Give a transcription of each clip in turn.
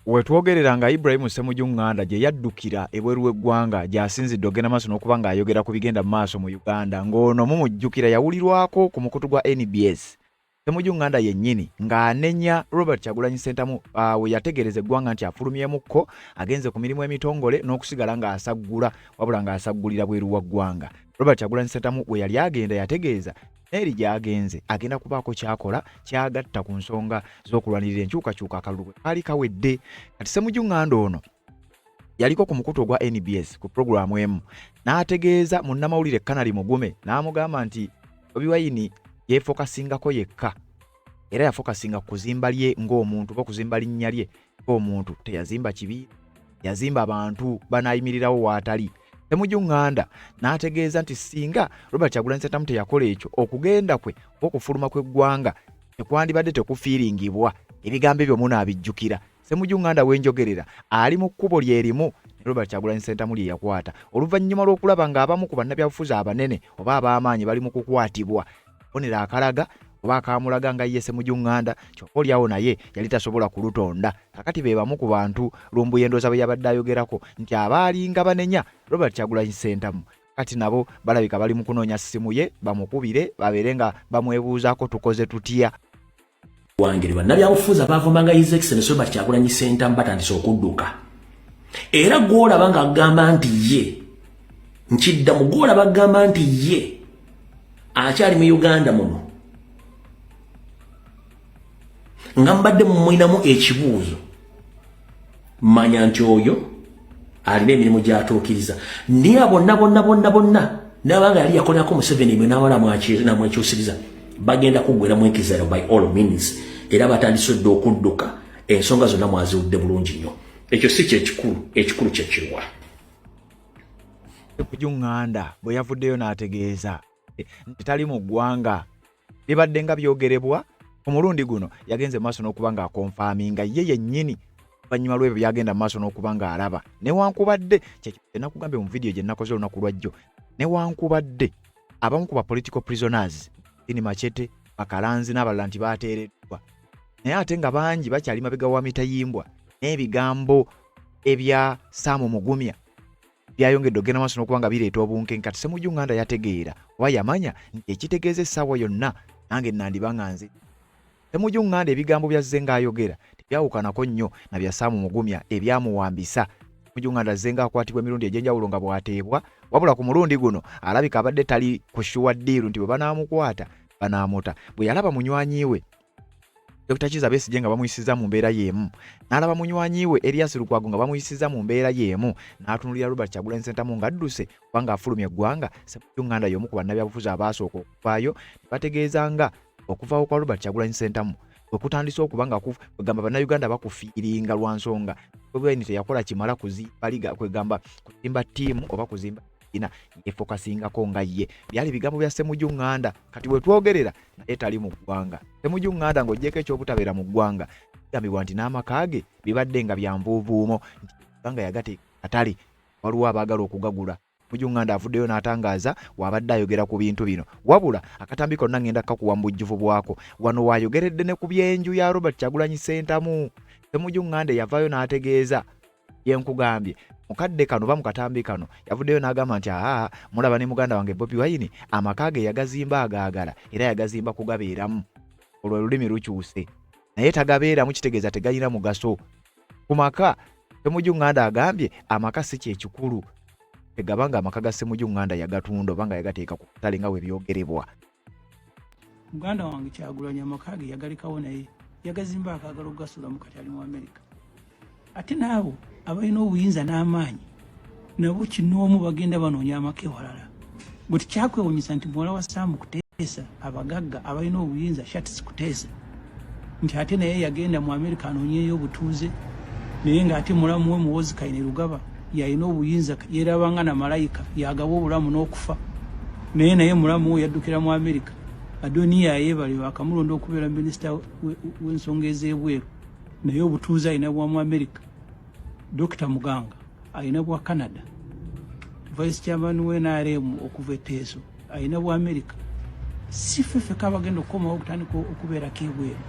Wetwogerera nga Ibrahim Ssemujju Nganda gye yaddukira ebweru w'eggwanga gy'asinzidde ogenda maaso n'okuba ng'ayogera ku bigenda maaso mu Uganda ng'ono mumujjukira yawulirwako ku mukutu gwa NBS Ssemujju Nganda yennyini ng'anenya Robert Kyagulanyi Ssentamu we yategereza eggwanga nti afulumyemukko agenze ku mirimu emitongole n'okusigala ng'asaggula wabula ng'asaggulira bweru wa ggwanga. Robert Kyagulanyi Ssentamu we yali agenda yategeeza eri gy'agenze agenda kubaako kyakola kyagatta ku nsonga z'okulwanirira enkyukakyuka akalulu kaali kawedde. Kati Ssemujju Nganda ono yaliko ku mukutu ogwa NBS ku programu emu n'ategeeza munnamawulire Kanali Mugume n'amugamba nti Bobi Wine yeefokasingako yekka era yafokasinga kuzimba lye ng'omuntu oba kuzimba linnya lye ng'omuntu, teyazimba kibiina, yazimba abantu banaayimirirawo waatali. Ssemujju Nganda n'ategeeza nti singa Robert Kyagulanyi Ssentamu teyakola ekyo okugenda kwe okufuluma kw'eggwanga tekwandibadde tekufiiringibwa ebigambo ebyo munaabijjukira. Ssemujju Nganda wenjogerera ali mu kkubo lyerimu ne Robert Kyagulanyi Ssentamu lye yakwata oluvannyuma lw'okulaba ng'abamu ku bannabyabufuzi abanene oba ab'amaanyi bali mu kukwatibwa bonera akalaga oba akamulaga nga ye Ssemujju Nganda kyokka olyawo naye yali tasobola kulutonda. Kakati be bamu ku bantu Lumbuye Ndooza bwe yabadde ayogerako nti abaalinga banenya Robert Kyagulanyi Ssentamu kati nabo balabika bali mu kunoonya ssimu ye bamukubire babeere nga bamwebuuzaako tukoze tutya. Wangeri bannabyabufuzi abaavumanga His Excellency Robert Kyagulanyi Ssentamu batandise okudduka era gw'olaba ng'agamba nti ye nkiddamu gw'olaba agamba nti ye akyali mu Uganda muno nga mbadde mumwinamu ekibuuzo manya nti oyo alina emirimu gy'atuukiriza niye bonna n'abanga yali yakolerako Museveni mwe n'abala namwekyusiriza bagenda kuggwera mu enkizaro by all means era batandise dde okudduka ensonga zonna mwaziwudde bulungi nnyo. Ekyo si ekikulu kyekirwa. Ssemujju Nganda bwe yavuddeyo n'ategeeza nti tali mu ggwanga bibadde nga byogerebwa omulundi guno yagenze maaso n'okuba ng'akonfaaminga ye yennyini oluvannyuma lw'ebyo byagenda maaso n'okuba ng'alaba newankubadde kyekyo nakugambye mu vidiyo gye nakoze olunaku lwajjo newankubadde abamu ku ba political prisoners Ini Machete Bakalanzi n'abalala nti baateereddwa naye ate nga bangi bakyali mabega wa mitayimbwa n'ebigambo ebya Sam Mugumya byayongedde ogenda maaso n'okuba nga bireeta obunkenke. Kati Ssemujju Nganda yategeera oba yamanya nti ekitegeeza essaawa yonna nange nandiba nga nze. Ssemujju Nganda ebigambo byazze ng'ayogera tebyawukanako nnyo na bya Sam Mugumya ebyamuwambisa. Ssemujju Nganda azze ng'akwatibwa emirundi egy'enjawulo nga bw'ateebwa wabula ku mulundi guno alabika abadde tali kushuwa ddiiru nti bwe banaamukwata banaamuta. Bwe yalaba munywanyi we Dr. Kizza Besigye nga bamuyisiza mu mbeera y'emu n'alaba munywanyi we Erias Lukwago nga bamuyisiza mu mbeera y'emu n'atunulira Robert Kyagulanyi Ssentamu ng'adduse kubanga afulumya eggwanga. Ssemujju Nganda y'omu ku bannabyabufuzi abasooka okuvaayo ne bategeeza nga okuvaawo kwa Robert Kyagulanyi Ssentamu bwe kutandise okuba nga kwegamba bannayuganda bakufiiringa lwa nsonga Bobi Wine teyakola kimala kuzimba liga kwegamba kuzimba ttiimu oba kuzimba ina yefokasingako nga ye. Byali bigambo bya Ssemujju Nganda kati bwe twogerera naye tali mu ggwanga. Ssemujju Nganda ng'oggyeko eky'obutabeera mu ggwanga kigambibwa nti n'amaka ge bibadde nga bya nvuuvuumo nti ggwanga yagateeka katale waliwo abaagala okugagula. Ssemujju Nganda avuddeyo n'atangaaza wabadde ayogera ku bintu bino wabula akatambi konna ngenda kakuwa mu bujjuvu bwako wano waayogeredde ne ku byenju ya Robert Kyagulanyi Ssentamu. Ssemujju Nganda yavaayo n'ategeeza yenkugambye mukadde kano ba mu katambi kano yavuddeyo n'agamba nti mulaba ne muganda wange Bobi Wine amaka ge yagazimba agaagala era yagazimba kugabeeramu olwo olulimi lukyuse naye tagabeeramu kitegeeza tegayina mugaso ku maka. Ssemujju Nganda agambye amaka si kyekikulu tegabanga amaka ga Ssemujju Nganda yagatunda obanga yagateeka ku ttale nga bwe byogerebwa. Muganda wange Kyagulanyi amaka ge yagalekawo naye yagazimba akaagala okugasula mu katale mu Amerika. Ate naabo abalina obuyinza n'amaanyi nabo kinoomu bagenda banoonya amaka ewalala. Bwe tikyakwewuunyisa nti muwala wa Sam Kuteesa abagagga abalina obuyinza Shatsi Kuteesa nti ate naye yagenda mu Amerika anoonyeyo obutuuze naye ng'ate mulamu we Muhoozi Kainerugaba yalina obuyinza yeerabanga na malayika yagaba obulamu n'okufa naye mulamu we yaddukira mu Amerika. Adoniya yeebale bakamulonda okubeera minisita w'ensonga ez'ebweru naye obutuuze alina bwa mu Amerika. Dr. Muganga alina bwa Canada. Vice Chairman w'NRM okuva Teso alina bwa Amerika. Si ffeffe kabagenda okukomawo okutandika okubeerako ebweru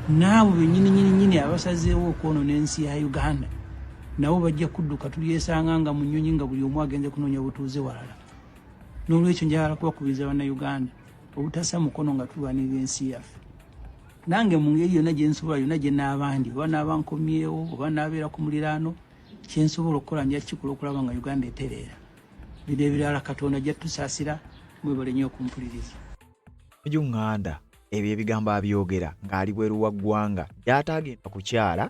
naabo bennyini abasazeewo okwonoona ensi ya Uganda nabo bajja kudduka tulyesanga nga mu nnyonyi nga buli omu agenze kunoonya obutuuze walala. N'olwekyo njagala kubakubiriza bannayuganda obutassa mukono nga tulwanirira ensi yaffe. Nange mu ngeri yonna gye nsobola yonna gye n'abandi oba n'abankomyewo oba n'abeera ku muliraano kye nsobola okukola nja kikola okulaba nga Uganda etereera. Bino ebirala Katonda ajja tusaasira mwebale nnyo okumpuliriza. Uganda ebyo ebigambo abyogera ng'ali bweru wa ggwanga gy'ataagenda kukyala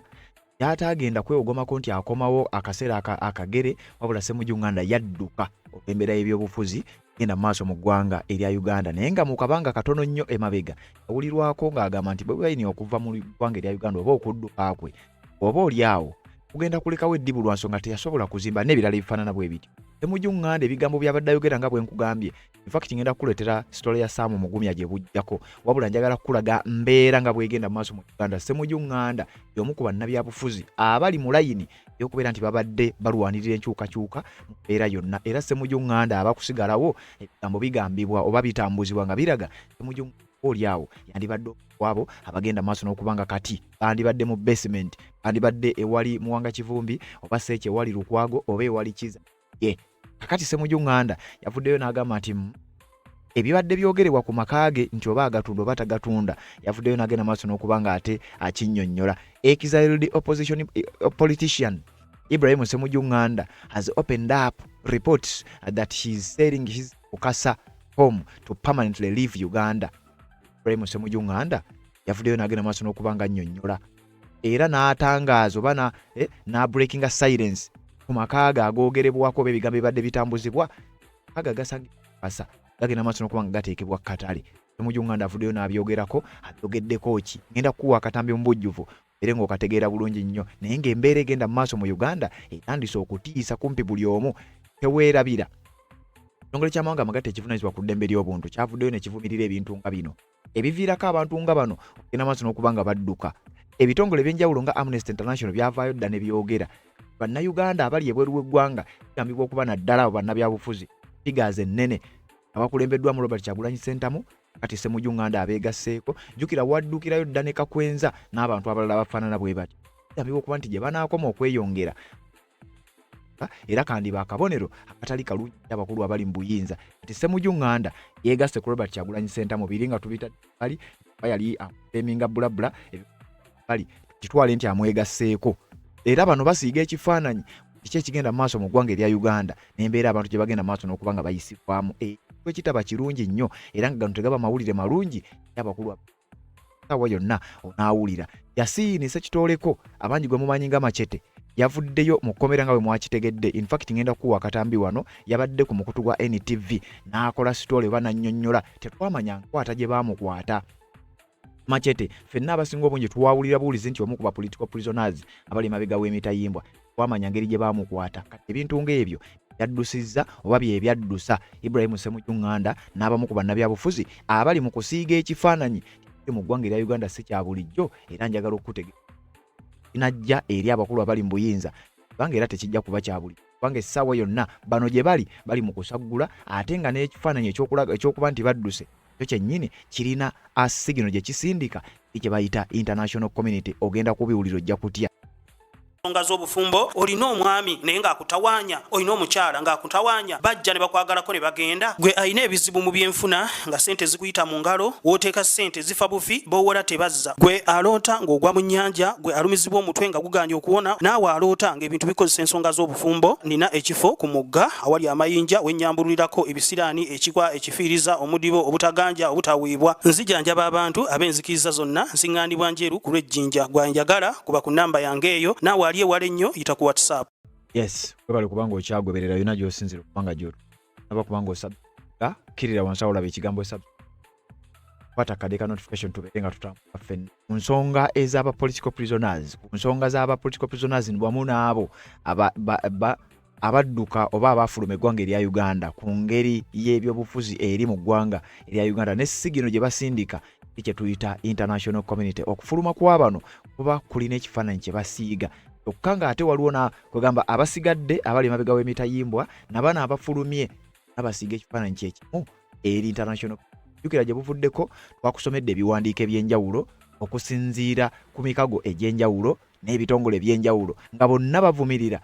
gy'ataagenda kwewogomako nti akomawo akaseera akagere wabula Ssemujju yadduka okwembeera y'ebyobufuzi genda mu maaso mu ggwanga erya Uganda naye nga mu kabanga katono nnyo emabega awulirwako ng'agamba nti bwe bwayini okuva mu ggwanga erya Uganda oba okudduka kwe oba oli awo kugenda kulekawo eddibu lwa nsonga teyasobola kuzimba n'ebirala ebifaanana bwe bityo. Ssemujju ebigambo by'abadde ayogera nga bwe nkugambye in fact ngenda kukuleetera sitole ya Saamu Mugumya gye bujjako wabula njagala kukulaga mbeera nga bwegenda mu maaso mu Uganda. Ssemujju y'omu ku bannabyabufuzi abali mu layini y'okubeera nti babadde balwanirira enkyukakyuka mu mbeera yonna era Ssemujju abakusigalawo ebigambo bigambibwa oba bitambuzibwa nga biraga Ssemujju oli awo yandibadde kwabo abagenda maaso n'okubanga kati bandibadde mu basement bandibadde ewali Muwanga Kivumbi oba Seeki ewali Lukwago oba ewali Kiza kakati Ssemujju yavuddeyo n'agamba nti ebibadde byogerebwa ku makaage nti oba agatunda oba tagatunda yavuddeyo n'agenda maaso n'okubanga ate akinnyonnyola. Exiled opposition politician Ibrahim Ssemujju has opened up reports that he's selling his Bukasa home to permanently leave Uganda. Ibrahim Ssemujju yavuddeyo n'agenda maaso n'okubanga annyonnyola era n'atangaaza oba na breaking a silence ku makaaga agoogerebwako ebigambo ebibadde bitambuzibwa aga gasangira Bukasa gagenda maaso n'okubanga gateekebwa katale. Ssemujju avuddeyo n'abyogerako abyogeddeko ki ngenda kuwa akatambi mu bujjuvu era ng'okategeera bulungi nnyo naye ng'embeera egenda mu maaso mu Uganda etandise okutiisa kumpi buli omu teweerabira. Ekitongole ky'amawanga amagatte ekivunaanyizibwa ku ddembe ly'obuntu kyavuddeyo ne kivumirira ebintu nga bino ebiviirako abantu nga bano okugenda maaso n'okubanga badduka. Ebitongole ebyenjawulo nga Amnesty International byavaayo dda ne byogera bannayuganda abali ebweru w'eggwanga kigambibwa okuba naddala abo bannabyabufuzi figures ennene abakulembeddwamu Robert Kyagulanyi Ssentamu kati Ssemujju abeegasseeko jjukira waddukirayo dda ne Kakwenza n'abantu abalala abafaanana bwe batyo kigambibwa okuba nti gye banaakoma okweyongera era kandi baakabonero akatali kalungi abakulu abali mu buyinza kati Ssemujju yeegasse ku Robert Kyagulanyi Ssentamu biri nga tubita bali yali amuteminga bulabula bali kitwale nti amwegasseeko era bano basiiga ekifaananyi kiki ekigenda maaso mu ggwanga erya Uganda n'embeera abantu gye bagenda maaso n'okubanga bayisibwamu ekitaba kirungi nnyo era nga gano tegaba mawulire malungi abakulu awo yonna onaawulira. Yasiini Ssekitooleko abangi gwe mumanyi nga Machete yavuddeyo mu kkomera nga bwe mwakitegedde. In fact ngenda kuwa akatambi wano yabadde ku mukutu gwa NTV n'akola sitoole oba n'annyonnyola tetwamanya nkwata gye baamukwata. Machete ffenna abasinga obungi tuwawulira buwulizi nti omu ku ba political prisoners abali mabega w'emitayimbwa twamanya ngeri gye baamukwata kati ebintu ng'ebyo yaddusizza oba bye byaddusa Ibrahim Ssemujju n'abamu ku bannabyabufuzi abali mu kusiiga ekifaananyi mu ggwanga erya Uganda si kya bulijjo era njagala okutegeeza kinajja eri abakulu abali mu buyinza kubanga era tekijja kuba kya bulijjo kubanga essaawa yonna bano gye bali mu kusaggula ate nga n'ekifaananyi ekyokuba nti badduse kyo kyennyini kirina asigino gye kisindika kye bayita international community ogenda kubiwulira ojja kutya. Nsonga z'obufumbo olina omwami naye ng'akutawaanya olina omukyala ng'akutawaanya bajja ne bakwagalako ne bagenda gwe alina ebizibu mu byenfuna nga ssente zikuyita mu ngalo w'oteeka ssente zifa bufi b'owola tebazza gwe aloota ng'ogwa mu nnyanja gwe alumizibwa omutwe nga guganye okuwona naawe aloota ng'ebintu bikozesa ensonga z'obufumbo nina ekifo ku mugga awali amayinja wennyambululirako ebisiraani ekikwa ekifiiriza omudibo obutaganja obutaweebwa nzijanjaba abantu ab'enzikiriza zonna nsiŋŋaanibwa njeru ku lw'ejjinja gwanjagala kuba ku nnamba yange eyo naawe aliye wale nnyo yita ku WhatsApp. Yes, webale kubanga okyagoberera yonna gy'osinzira okubanga gy'otu naba kubanga osabga kirira wansi awo olaba ekigambo kwata kadeka notification tubeere nga tutambula ffenna ku nsonga ez'aba political prisoners ku nsonga z'aba political prisoners wamu n'abo abadduka oba abafuluma eggwanga erya Uganda ku ngeri y'ebyobufuzi eri mu ggwanga erya Uganda n'essigino gye basindika kye tuyita international community okufuluma kw'abano kuba kulina ekifaananyi kye basiiga kyokka ng'ate waliwo kwegamba abasigadde abali mabega w'emitayimbwa nabano abafulumye abasiiga ekifaananyi kyekimu eri international jjukira gye buvuddeko twakusomedde ebiwandiiko eby'enjawulo okusinziira ku mikago egy'enjawulo n'ebitongole by'enjawulo nga bonna bavumirira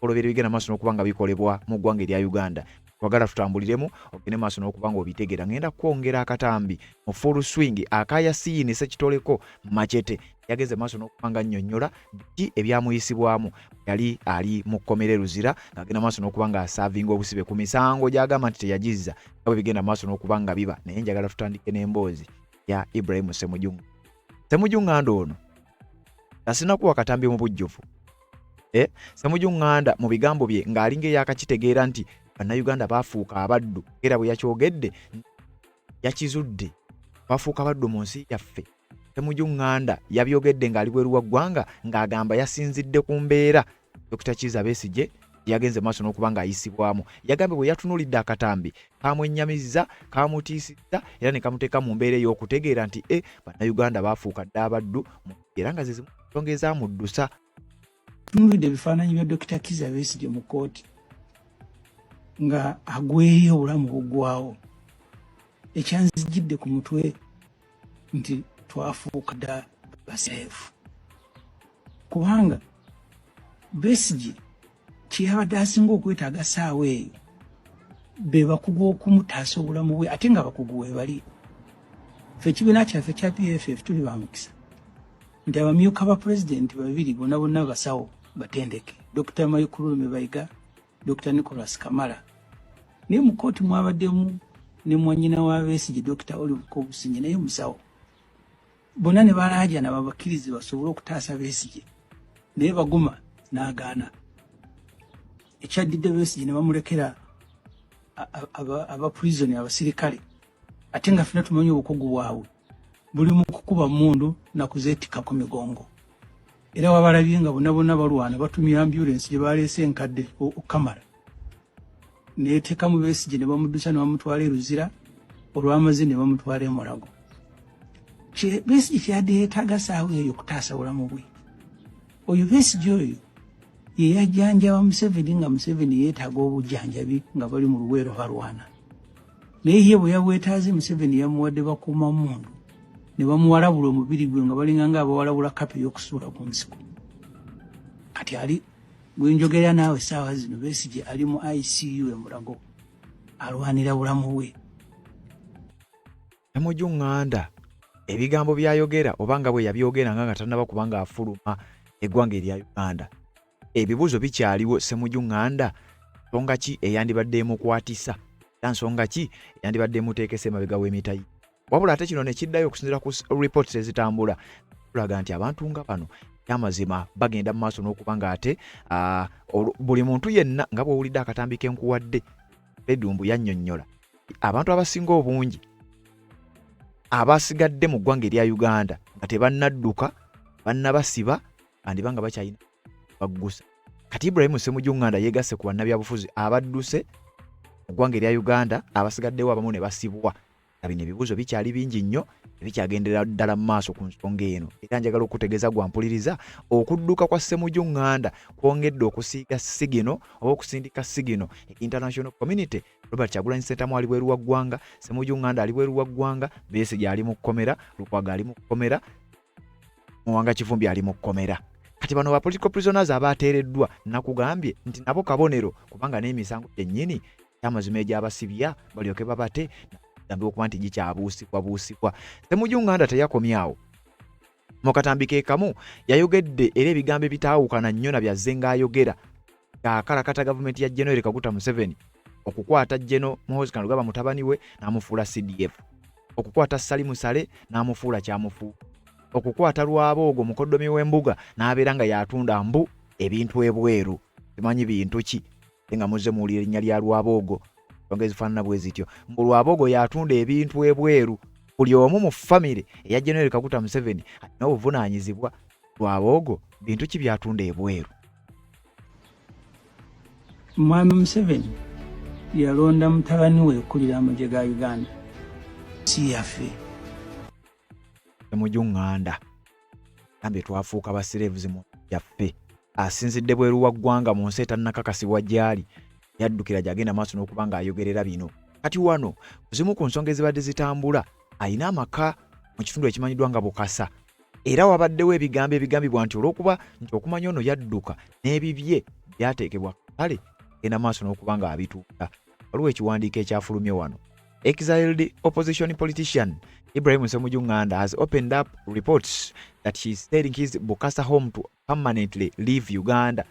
olobera bigenda maaso n'okuba nga bikolebwa mu ggwanga erya Uganda. Twagala tutambuliremu ogende maaso n'okuba nga obitegeera. Ngenda kwongera akatambi mu full swing akaya siini Sekitoleko Machete yageze maaso n'okuba nga nnyonnyola biki ebyamuyisibwamu yali ali mu kkomera Luzira ng'agenda maaso n'okuba nga asaavinga obusibe ku misango gy'agamba nti teyagizza nga bwe bigenda maaso n'okuba nga biba. Naye njagala tutandike n'emboozi ya Ibrahim Ssemujju. Ssemujju Nganda ono asinakuwa katambi mu bujjuvu. Ssemujju Nganda mu bigambo bye ng'alinga eyakakitegeera nti Bannayuganda baafuuka abaddu era bwe yakyogedde yakizudde baafuuka abaddu mu nsi yaffe. Ssemujju Nganda yabyogedde ng'ali bweru wa ggwanga ng'agamba yasinzidde ku mbeera Dr. Kizza Besigye yagenze maaso n'okuba ng'ayisibwamu. Yagambye bwe yatunulidde akatambi kamwennyamizza kamutiisizza era ne kamuteeka mu mbeera ey'okutegeera nti Bannayuganda baafuuka dda abaddu era nga zizimu nsonga ezamuddusa. Tunulidde ebifaananyi bya Dr. Kizza Besigye mu kooti nga agweyo obulamu buggwawo. Ekyanzijjidde ku mutwe nti twafuuka dda baseefu kubanga Besigye kyeyabadde asinga okwetaaga saawa eyo be bakugu okumutaasa obulamu bwe ate nga bakugu we bali. Ffe ekibiina kyaffe kya PFF tuli ba mukisa nti abamyuka ba pulezidenti babiri bonna bonna basawo batendeke, Dr. Mayikululume Bayiga, Dr. Nicholas Kamala. Naye mu kooti mwabaddemu ne mwannyina wa Besigye Dr. Olive Kobusinye naye musawo. Bonna ne balaajana babakkirize basobole okutaasa Besigye naye Baguma n'agaana. Ekyaddidde Besigye ne bamulekera abapurizoni abasirikale ate nga ffenna tumanyi obukugu bwabwe buli mu kukuba mmundu na kuzeetika ku migongo. Era wabalabye nga bonna bonna balwana batumya ambulensi gye baleese enkadde Kamala neeteeka mu Besigye ne bamuddusa ne bamutwala e Luzira olw'amaze ne bamutwala e Mulago. Besigye kyeyadde yeetaaga saawa eyo okutaasa bulamu bwe. Oyo Besigye oyo ye yajjanjaba Museveni nga Museveni yeetaaga obujjanjabi nga bali mu luweero balwana. Naye ye bwe yabwetaaze Museveni yamuwadde bakuuma mmundu ne bamuwalabula omubiri gwe nga balinganga abawalabula kapi y'okusuula ku nsiko. Kati ali bwe njogera naawe essaawa zino Besigye ali mu ICU e Mulago alwanira bulamu bwe. Ssemujju Nganda ebigambo byayogera oba nga bwe yabyogera nga tannaba kubanga afuluma eggwanga erya Uganda. Ebibuuzo bikyaliwo Ssemujju Nganda, nsonga ki eyandibadde emukwatisa era nsonga ki eyandibadde emuteekesa emabega w'emitayi. Wabula ate kino ne kiddayo okusinziira ku reports ezitambula tulaga nti abantu nga bano y'amazima bagenda mu maaso n'okuba nga ate buli muntu yenna nga bw'owulidde akatambi kenkuwadde Bedumbu yannyonnyola abantu abasinga obungi abasigadde mu ggwanga erya Uganda nga tebannadduka bannabasiba bandiba nga bakyayina baggusa. Kati Ibrahim Ssemujju Nganda yeegasse ku bannabyabufuzi abadduse mu ggwanga erya Uganda abasigaddewo abamu ne basibwa. Bino ebibuuzo bikyali bingi nnyo ebikyagendera ddala mu maaso ku nsonga eno. Era njagala okutegeeza gwampuliriza okudduka kwa Ssemujju Nganda kwongedde okusiiga sigino oba okusindika sigino international community. Robert Kyagulanyi Ssentamu ali bweru wa ggwanga, Ssemujju Nganda ali bweru wa ggwanga, Besigye ali mu kkomera, Lukwago ali mu kkomera, Muwanga Kivumbi ali mu kkomera. Kati bano ba political prisoners abateereddwa nakugambye nti nabo kabonero kubanga n'emisango gyennyini y'amazima egyabasibya balyoke babate gambe okuba nti gikyabuusikwa. Ssemujju Nganda teyakomyawo. Mu katambi ke kamu yayogedde era ebigambo ebitaawukana nnyo na byazze ng'ayogera ng'akalakata gavumenti ya General Kaguta Museveni okukwata General Muhoozi Kainerugaba mutabani we n'amufuula CDF, okukwata Salimu Sale n'amufuula kyamufu, okukwata Lwaboogo mukoddomi w'embuga n'abeera nga yatunda mbu ebintu ebweru. Simanyi bintu ki nga muzze muwulira erinnya lya Lwaboogo nsonga ezifaanana bwe zityo. Mbu Lwaboogo yatunda ebintu ebweru. Buli omu mu famire eya General Kaguta Museveni alina obuvunaanyizibwa. Lwaboogo bintu ki byatunda ebweru? Mwami Museveni yalonda mutabani we okulira amagye ga Uganda si yaffe. Ssemujju Nganda gambe twafuuka basiravuzi mu yaffe. Asinzidde bweru wa ggwanga mu nsi etannakakasibwa gy'ali yaddukira gy'agenda maaso n'okuba ng'ayogerera bino. Kati wano zimu ku nsonga ezibadde zitambula alina amaka mu kitundu ekimanyiddwa nga Bukasa era wabaddewo ebigambibwa nti olw'okuba nti okumanya ono yadduka n'ebibye byateekebwa kale genda maaso n'okuba nga abituuka. Waliwo ekiwandiiko ekyafulumye wano. Exiled opposition politician Ibrahim Ssemujju Nganda has opened up reports that he is selling his Bokassa home to permanently leave Uganda.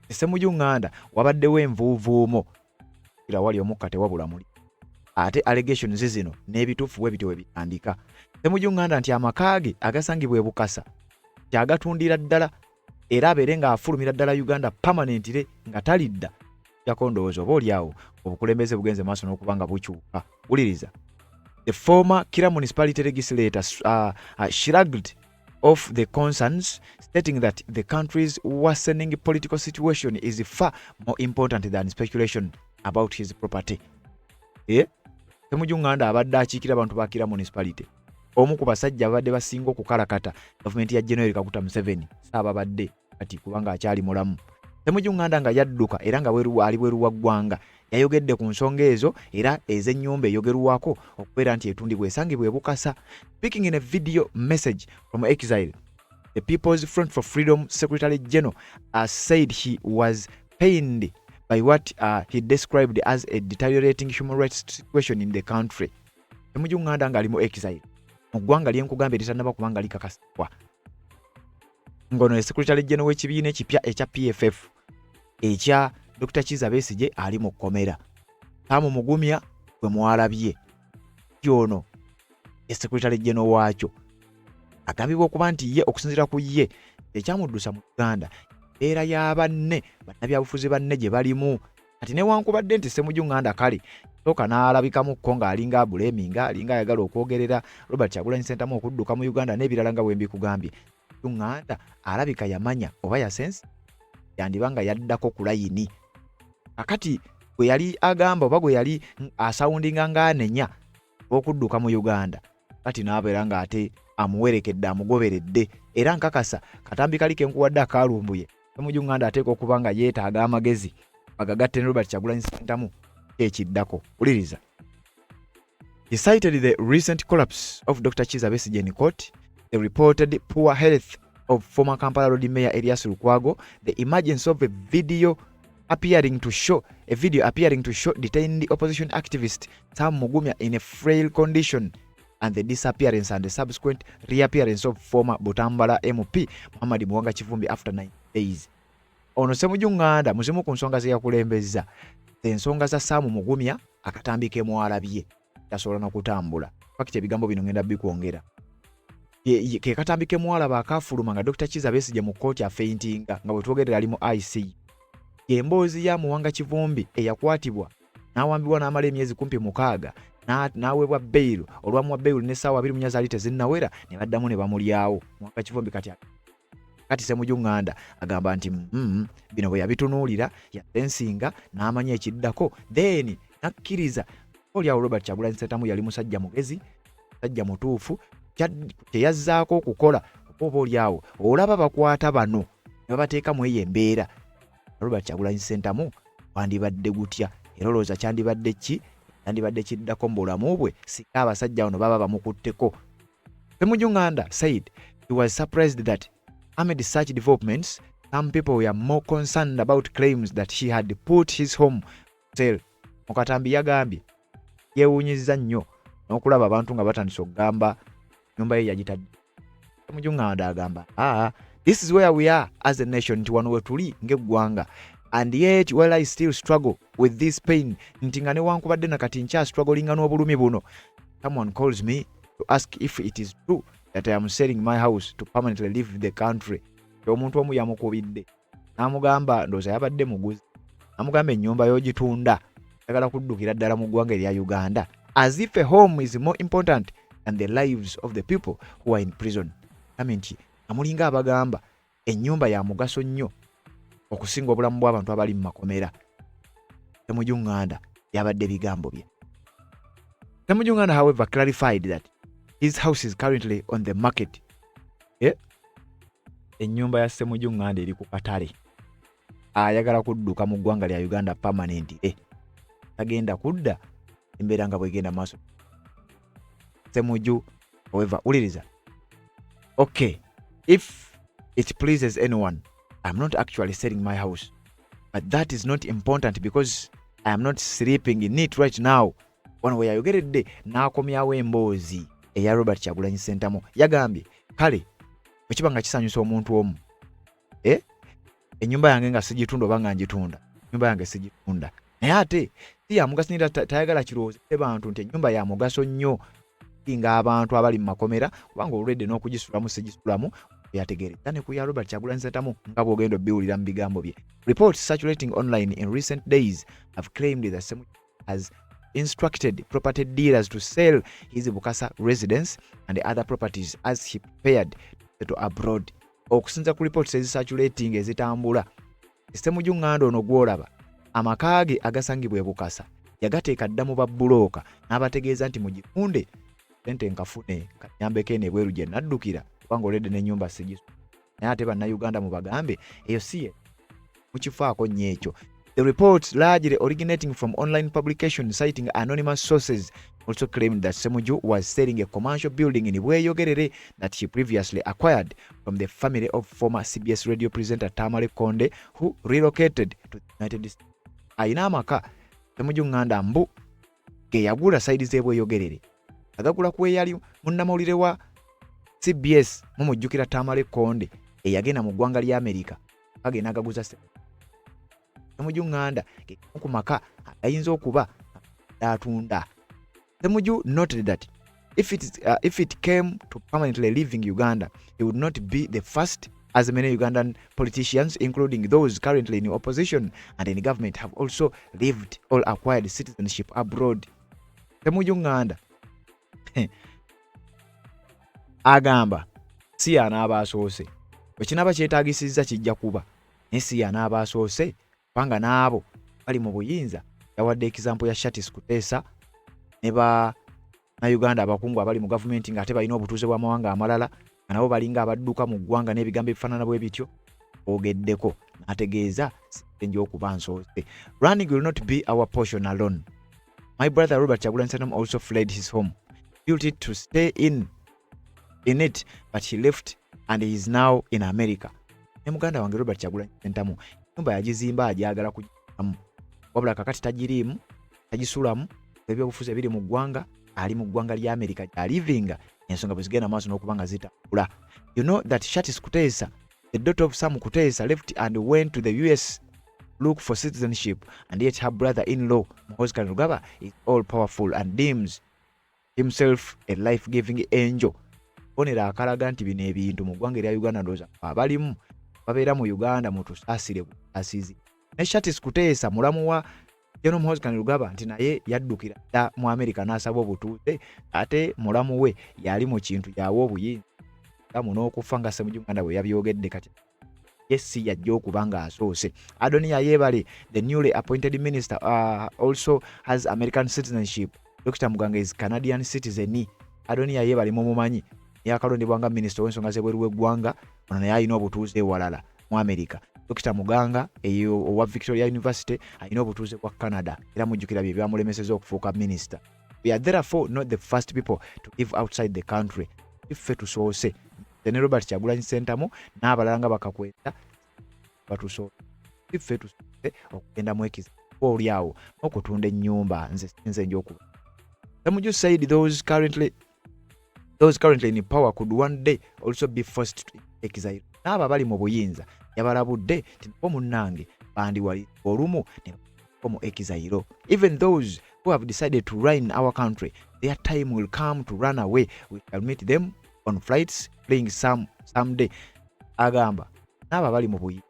Ssemujju Nganda wabaddewo envuuvuumo era wali omukka tewabula muli. Ate allegations zino n'ebituufu bwe bityo bitandika. Ssemujju Nganda nti amakaage agasangibwa e Bokassa kyagatundira ddala era abeere ng'afulumira ddala Uganda permanently nga talidda yakondowooza oba oliawo obukulembeze bugenze maaso n'okuba nga bukyuka. Wuliriza. The former Kira municipality legislator shrugged off the concerns, stating that the country's worsening political situation is far more important than speculation about his property. Ssemujju Nganda abadde akiikira abantu ba Kira municipality. Omu ku basajja abadde basinga okukalakata gavumenti ya General Kaguta Museveni saababadde kati kubanga akyali mulamu. Ssemujju Nganda nga yadduka era nga ali bweru wa ggwanga yayogedde ku nsonga ezo era ez'ennyumba eyogerwako okubeera nti etundibwa esangibwa e Bokassa. Speaking in a video message from exile, the People's Front for Freedom Secretary General said he was pained by what he described as a deteriorating human rights situation in the country. Ssemujju Nganda nga ali mu exile mu ggwanga lyenkugambye litannaba kubanga likakasibwa. Ngono Secretary General w'ekibiina ekipya ekya PFF ekya Dr. Kizza Besigye ali mu kkomera. Tamu Mugumya bwe mwalabye kyono Secretary General waakyo agambibwa okuba nti ye okusinziira ku ye ekyamuddusa mu Uganda era ya banne bannabyabufuzi banne gye balimu. Kati newankubadde nti Ssemujju Nganda kale sooka n'alabikamuko ng'alinga abuleminga alinga ayagala okwogerera Robert Kyagulanyi Ssentamu okudduka mu Uganda n'ebirala nga bwe mbikugambye. Nganda alabika yamanya oba yasense yandibanga yaddako ku layini. Kakati gwe yali agamba oba gwe yali asawundinga ng'anenya okudduka mu Uganda kati n'abeera ng'ate amuwerekedde amugoberedde era nkakasa katambi kali kenkuwadde akalumbuye Ssemujju Nganda ateeka okuba nga yeetaaga amagezi agagatte ne Robert Kyagulanyi Ssentamu ekiddako. Wuliriza. He cited the recent collapse of Dr. Kizza Besigye in court, the reported poor health of former Kampala Road Mayor Erias Lukwago, the emergence of a video appearing to show detained opposition activist Sam Mugumya in a frail condition, and the disappearance and the subsequent reappearance of former Butambala MP Muhammad Muwanga Kivumbi after 9 days. Ono Ssemujju Nganda muzimu ku nsonga ze yakulembeza. Ensonga za Sam Mugumya akatambike mwalabye tasobola n'okutambula. Fakiti ebigambo bino ngenda bikwongera. Ke katambike mwalaba akafuluma nga Dr. Kizza Besigye mu kkooti afeintinga nga bwe twogerera ali mu IC. Emboozi ya Muwanga Kivumbi eyakwatibwa n'awambibwa n'amala emyezi 16 n'aweebwa bail olwamuwa bail n'essaawa 2 munyazaali tezinnawera ne baddamu ne bamulyawo. Muwanga Kivumbi kati Ssemujju Nganda agamba nti bino bwe yabitunuulira yasensinga n'amanya ekiddako then nakkiriza olyawo Robert Kyagulanyi Ssentamu yali musajja mugezi musajja mutuufu kyeyazzaako okukola oba olyawo olaba bakwata bano ne babateeka mu eyo embeera Robert Kyagulanyi Ssentamu wandibadde gutya era olowooza kyandibadde ki yandibadde kiddako mu bulamu bwe sika abasajja bano baba bamukutteko. Ssemujju Nganda said he was surprised that amid such developments some people were more concerned about claims that he had put his home sale. Mukatambi yagambye yeewuunyizza nnyo n'okulaba abantu nga batandise okugamba nyumba ye yagitadde. Ssemujju Nganda agamba this is where we are as a nation, nti wano we tuli ng'eggwanga, and yet while I still struggle with this pain, nti nga newankubadde nakati nkya strugglinga n'obulumi buno, someone calls me to ask if it is true that I am selling my house to permanently leave the country. Omuntu omu yamukubidde n'amugamba ndooza yabadde muguzi, n'amugamba ennyumba y'ogitunda ayagala kuddukira ddala mu ggwanga erya Uganda, as if a home is more important than the lives of the people who are in prison. Nti amulinga abagamba ennyumba ya mugaso nnyo okusinga obulamu bw'abantu abali mu makomera. Ssemujju Nganda yabadde bigambo bye. Ssemujju Nganda however clarified that his house is currently on the market. Ennyumba ya Ssemujju Nganda eri ku katale. Ayagala kudduka mu ggwanga lya Uganda permanently. Tagenda kudda embeera nga bwegenda maaso. Ssemujju however uliriza. Okay. if it pleases anyone, I'm not actually selling my house, but that is not important because I am not sleeping in it right now. Wano we yayogeredde n'akomyawo emboozi eya Robert Kyagulanyi Ssentamu. Yagambye kale bwekiba nga kisanyusa omuntu omu, ennyumba yange nga sigitunda oba nga njitunda, ennyumba yange sigitunda, naye ate si ya mugaso nira tayagala kirowoozese bantu nti ennyumba ya mugaso nnyo nga abantu abali mu makomera kubanga olwedde n'okugisulamu sigisulamu yategeereza ne ku ya Robert Kyagulanyi Ssentamu nga bw'ogenda obbiwulira mu bigambo bye. Reports circulating online in recent days have claimed that Ssemujju has instructed property dealers to sell his Bukasa residence and other properties as he prepared to settle abroad. Okusinza ku reports ezicirculating ezitambula, Ssemujju Nganda ono gw'olaba amaka ge agasangibwa e Bukasa yagateeka dda mu babbulooka n'abategeeza nti mugifunde sente nkafune kanyambeko eno ebweru gye naddukira kubanga olwedde n'ennyumba sigisu. Naye ate bannayuganda mu bagambe eyo si ye mukifaako nnyo ekyo. The reports, largely originating from online publications citing anonymous sources, also claimed that Ssemujju was selling a commercial building in Bweyogerere that he previously acquired from the family of former CBS radio presenter Tamale Konde, who relocated to the United States. Ayina amaka Ssemujju Nganda mbu ge yagula saidi ze Bweyogerere agagula ku eyali munnamawulire wa CBS mumujjukira Tamale Konde eyagenda mu ggwanga lya Amerika agenda agaguza Ssemujju Nganda ku maka ayinza okuba atunda. Ssemujju noted that if it came to permanently leaving Uganda, he would not be the first, as many Ugandan politicians, including those currently in opposition and in government, have also lived or acquired citizenship abroad. Ssemujju Nganda agamba si y'anaaba asoose, bwe kinaaba kyetaagisizza kijja kuba, naye si y'anaaba asoose kubanga n'abo bali mu buyinza. Yawadde example ya Shatis Kuteesa ne ba Uganda abakungu abali mu gavumenti ng'ate balina obutuuze bw'amawanga amalala nga nabo balinga abadduka mu ggwanga n'ebigambo ebifaanana bwe bityo. Ogeddeko n'ategeeza sinja okuba nsoose. Running will not be our portion alone. My brother Robert Kyagulanyi Ssentamu also fled his home, guilty to stay in it, but he left and he is now in America. Ne muganda wange Robert Kyagulanyi Ssentamu nyumba yagizimba agyagala kugiramu, wabula kakati tagiriimu, tagisulamu, ebyobufuzi ebiri mu ggwanga, ali mu ggwanga lya America gy'alivinga, ensonga bwe zigenda maaso n'okubanga zitambula. You know that Shatis Kuteesa, the daughter of Sam Kuteesa, left and went to the US look for citizenship, and yet her brother-in-law Muhoozi Kainerugaba is all-powerful and deems himself a life-giving angel. Bonera akalaga nti bino ebintu mu ggwanga erya Uganda ndowooza abalimu babeera mu Uganda mutusaasire busaasizi. Ne Shatis Kuteesa mulamu wa General Muhoozi Kainerugaba nti naye yaddukira dda mu America n'asaba obutuuze, ate mulamu we yali mu kintu yawa obuyinza gamu n'okufa nga Ssemujju Nganda bwe yabyogedde kati yesi yajja okuba nga asoose. Adoniya Yeebale, the newly appointed minister, also has American citizenship. Dr. Muganga is Canadian citizen. Adoniya Yeebale mumumanyi yakalondebwa nga minisita w'ensonga z'ebweru w'eggwanga, ono naye alina obutuuze ewalala mu America. Dr. Muganga eyo owa Victoria University alina obutuuze bwa Canada, era mujjukira bye byamulemeseza okufuuka minisita. We are therefore not the first people to live outside the country. Iffe tusoose. Ne Robert Kyagulanyi Ssentamu n'abalala nga bakakweta batusoose. Iffe tusoose okugenda mu ekiza oli awo okutunda ennyumba nze njokuba. Ssemujju said those currently in power could one day also be forced to exile. N'abo bali mu buyinza yabalabudde nti nabo munnange bandiwali olumu ne mu exile. Even those who have decided to run our country, their time will come to run away. We shall meet them on flights playing someday. Agamba n'abo bali mu buyinza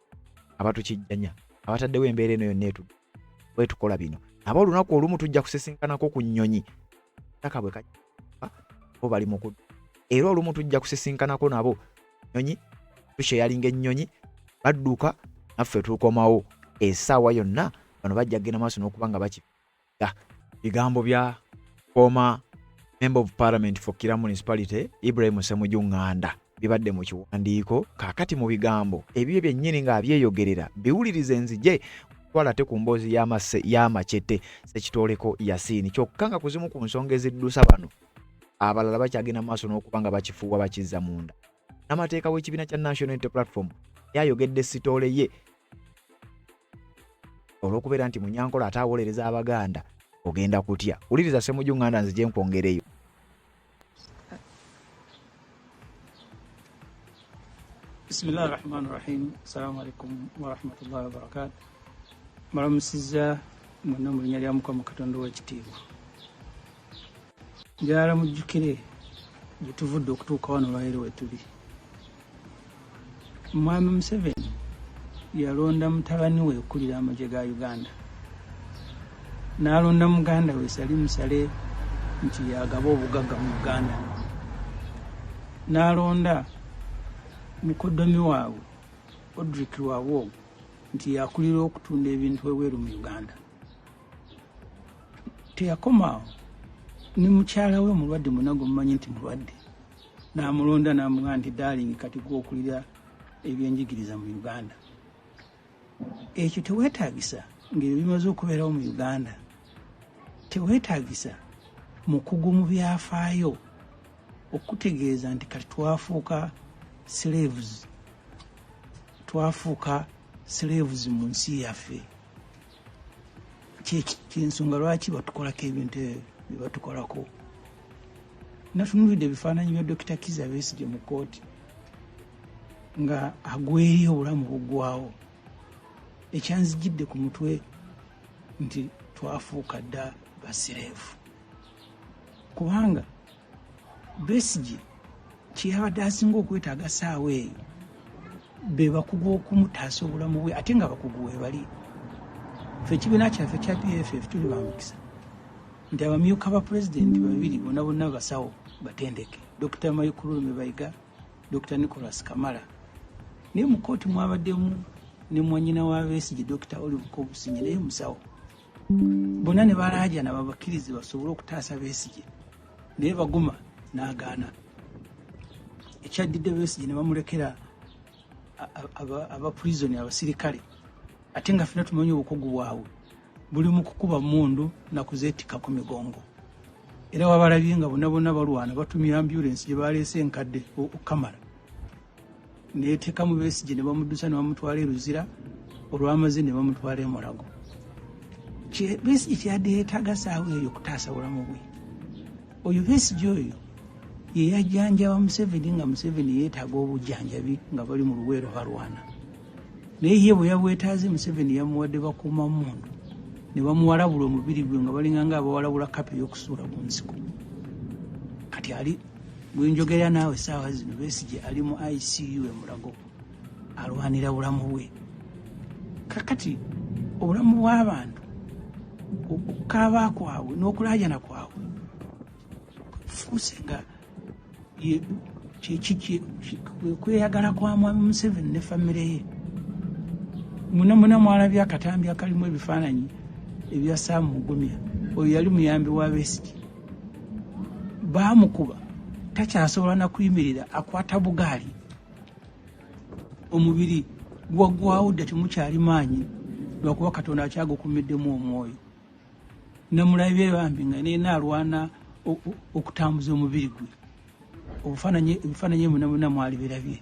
abatukijjanya abataddewo embeera eno yonna bwe tukola bino nabo olunaku olumu tujja kusesinkanako ku nnyonyi ttaka bwe kajja bo bali mu kudda, era olumu tujja kusesinkanako nabo nnyonyi tusheyalinga ennyonyi badduka naffe tukomawo essaawa yonna bano bajja kgenda maaso n'okuba nga bakifiga. Bigambo bya former Member of Parliament for Kira Municipality Ibrahim Ssemujju Nganda bibadde mu kiwandiiko kaakati mu bigambo ebyo byennyini ng'abyeyogerera biwulirize nzije twala te ku mboozi y'amacete Ssekitooleko Yasiini, kyokka nga kuzimu ku nsonga eziddusa bano abalala bakyagenda maaso n'okuba nga bakifuuwa bakizza munda. n'amateeka w'ekibiina kya National Unity Platform yayogedde sitoole ye olw'okubeera nti Munyankole ataawolereza Abaganda ogenda kutya. Wuliriza Ssemujju Nganda nzije nkwongereyo. Bismillahir Rahmanir Rahim. Assalamu alaikum wa rahmatullahi wa barakatuh. Mulamusiza mwenna mu linnya lya Mukama Katonda w'ekitiibwa. Njala mujjukire gye tuvudde okutuuka wano lwaleero we tuli. Mwami Museveni yalonda mutabani we okulira amagye ga Uganda. N'alonda muganda we Salim Musale nti yagaba obugagga mu Uganda. N'alonda mukoddomi waabwe Odrick Lwawo nti yakulira okutunda ebintu ebweru mu Uganda. Teyakomaawo ne mukyala we mulwadde munago mumanyi nti mulwadde. N'amulonda n'amugamba nti darling kati gw'okulira ebyenjigiriza mu Uganda. Ekyo teweetaagisa ng'ebyo bimaze okubeerawo mu Uganda. Teweetaagisa mukugu mu byafaayo okutegeeza nti kati twafuuka slaves mu nsi yaffe. Kyensonga lwaki batukolako ebintu bye batukolako. Natunuulidde ebifaananyi bya Dr. Kizza Besigye mu kooti nga agweri obulamu buggwawo. Ekyanzijidde ku mutwe nti twafuuka dda basireefu. Kubanga Besigye kyeyabadde asinga okwetaaga saawa eyo be bakugu okumutaasa obulamu bwe, ate nga bakugu we bali. Ffe ekibiina kyaffe kya PFF tuli bamukisa nti abamyuka ba pulezidenti babiri bonna bonna basawo batendeke, Dr. Mayikululume Bayiga, Dr. Nicholas Kamala. Naye mu kooti mwabaddemu ne mwannyina wa Besigye Dr. Olive Kobusinye naye musawo. Bonna ne balaajana babakkirize basobole okutaasa Besigye naye Baguma n'agaana. Ekyaddidde Besigye ne bamulekera abaprisoni abasirikale, ate nga ffenna tumanyi obukugu bwabwe buli mu kukuba mundu na kuzeetika ku migongo. Era wabalabye nga bonna bonna balwana batumya ambulance gye baleese enkadde Kamala neeteeka mu Besigye ne bamuddusa ne bamutwala e Luzira, olw'amaze ne bamutwala e Mulago. Besigye kyeyadde yeetaaga saawa eyo okutaasa bulamu bwe. Oyo Besigye oyo ye yajjanjaba Museveni nga Museveni yeetaaga obujjanjabi nga bali mu luweero balwana. Naye ye bwe yabwetaaze Museveni yamuwadde bakuuma mundu ne bamuwalabula omubiri gwe nga balinganga abawalabula kapa ey'okusuula mu nsiko. Kati ali bwenjogerera naawe essaawa zino Besigye ali mu ICU e Mulago alwanira bulamu bwe. Kakati obulamu bw'abantu okukaaba kwabwe n'okulaajana kwabwe fuuse nga kweyagala kwa Mwami Museveni ne famire ye. Muna mwalabye akatambi akalimu ebifaananyi ebya Sam Mugumya. Oyo yali muyambi wa Besigye. Baamukuba takyasobola na kuyimirira, akwata bugaali, omubiri gwaggwawo dda temukyali maanyi lwakuba Katonda akyagukumiddemu omwoyo. Namulabye bambi nga naye naalwana okutambuza omubiri gwe. Ebifaananyi muna mwali birabye.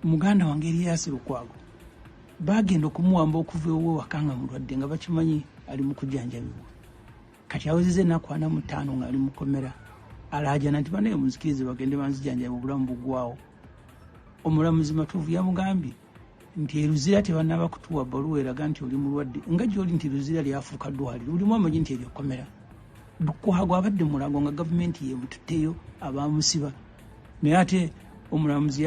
Muganda wange Erias Lukwago bagenda okumuwamba okuva ew'ewaka nga mulwadde nga bakimanyi ali mu kujjanjabibwa. Kati awezezza ennaku 45 ng'ali mu kkomera alaajana nti banaye munzikirize bagende banzijanjabe obulamu buggwawo. Omulamuzi Matuuvu yamugambye nti e Luzira tebannaba kutuwa bbaluwa eraga nti oli mulwadde, nga gy'oli nti Luzira lyafuuka ddwaliro, lulimu amanyi nti eryo kkomera. Lukwago abadde Mulago nga gavumenti yemututteyo abaamusiba. Naye ate omulamuzi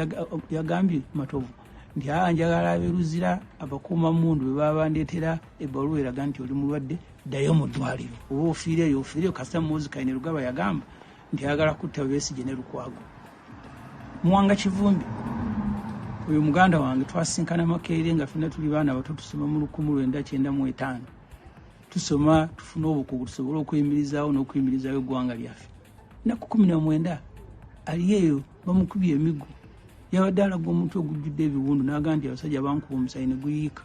yagambye Matovu nti njagala ab'e Luzira abakuuma mundu bwe baba bandeetera ebbaluwa eraga nti oli mulwadde, ddayo mu ddwaliro. Oba ofiireyo ofiireyo. Kasita Muhoozi Kayine Lugaba yagamba nti ayagala kutta Besigye ne Lukwago. Muwanga Kivumbi oyo muganda wange twasinkana Makerere nga ffenna tuli baana bato tusoma mu 1995. Tusoma tufuna obukugu tusobole okweyimirizaawo n'okuyimirizaawo eggwanga lyaffe. Ennaku 19 ali eyo bamukubye emiggo. Yabadde alaga omutwe ogujjudde ebiwundu n'agamba nti abasajja bankuba omusaayi ne guyiika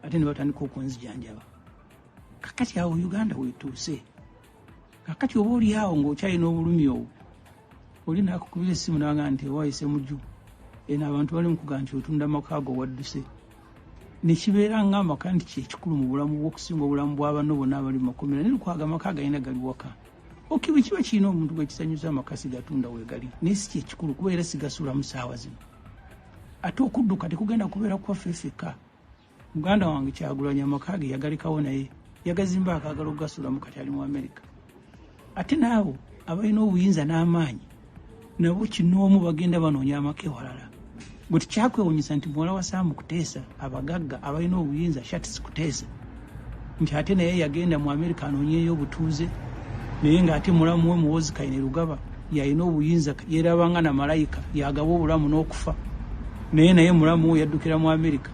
ate ne batandika okunzijanjaba. Kakati awo Uganda weetuuse. Kakati oba oli awo ng'okyalina obulumi obwo oli nakukubira essimu naga nti wayise mujju eno abantu bali mukuga nti otunda makaago wadduse nekibeera nga amaka nti kyekikulu mu bulamu bw'okusinga obulamu bw'abanno bonna abali mu makomera naye lukwaga amaka galina gali waka okiwe kiba kirina omuntu gwekisanyusa amakasi gatunda wegali naye si kyekikulu kubeera sigasuula mu ssaawa zino ate okudduka tekugenda kubeera kwafeefeka muganda wange Kyagulanyi amaka ge yagalekawo naye yagazimba akaagala okugasuulamu kati ali mu Amerika ate naabo abalina obuyinza n'amaanyi nabo kinoomu bagenda banoonya amaka ewalala gwe tikyakwewunyisa nti muwala wa Saamu Kuteesa abagagga abalina obuyinza Shatsi Kuteesa nti ate naye yagenda mu Amerika anoonyeeyo obutuuze naye ng'ate mulamu we Muhoozi Kainerugaba yalina obuyinza yeerabanga na malayika yagaba obulamu n'okufa naye mulamu we yaddukira mu Amerika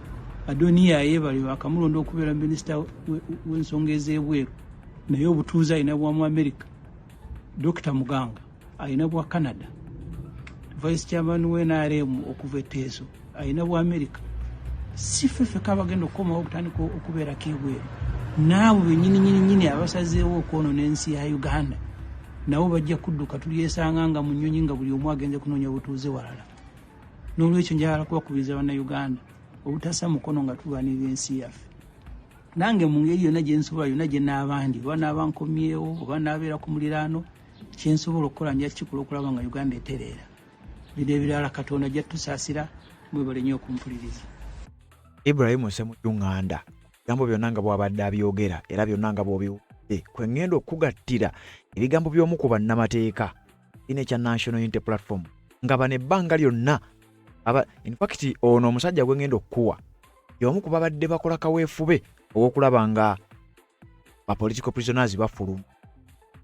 Adoniya yeebale bakamulonda okubeera minisita w'ensonga ez'ebweru naye obutuuze alina bwa mu Amerika. Dr. Muganga alina bwa Canada, Vice Chairman w'NRM okuva Teso alina bwa Amerika. Si ffeffe kabagenda okukomawo okutandika okubeerako ebweru. Naabo bennyini abasazeewo okwonoona ensi ya Uganda nabo bajja kudduka tulyesanga nga mu nnyonyi nga buli omu agenze kunoonya butuuze walala. N'olwekyo njagala kubakubiriza bannayuganda obutassa mukono nga tulwanirira ensi yaffe. Nange mu ngeri yonna gye nsobola yonna gye n'abandi oba n'abankomyewo oba n'abeera ku muliraano kye nsobola okukola nja kikola okulaba nga Uganda etereera. Bino ebirala Katonda ajja tusaasira mwebale nnyo okumpuliriza. Ibrahim Ssemujju Nganda ebigambo byonna nga bw'abadde abyogera era byonna nga bw'obiwudde kwe ngenda okugattira ebigambo by'omu ku bannamateeka ine kya National Unity Platform nga bano ebbanga lyonna in fact ono omusajja gwe ngenda okuwa y'omu ku babadde bakola kaweefube okulaba nga ba political prisoners bafuluma.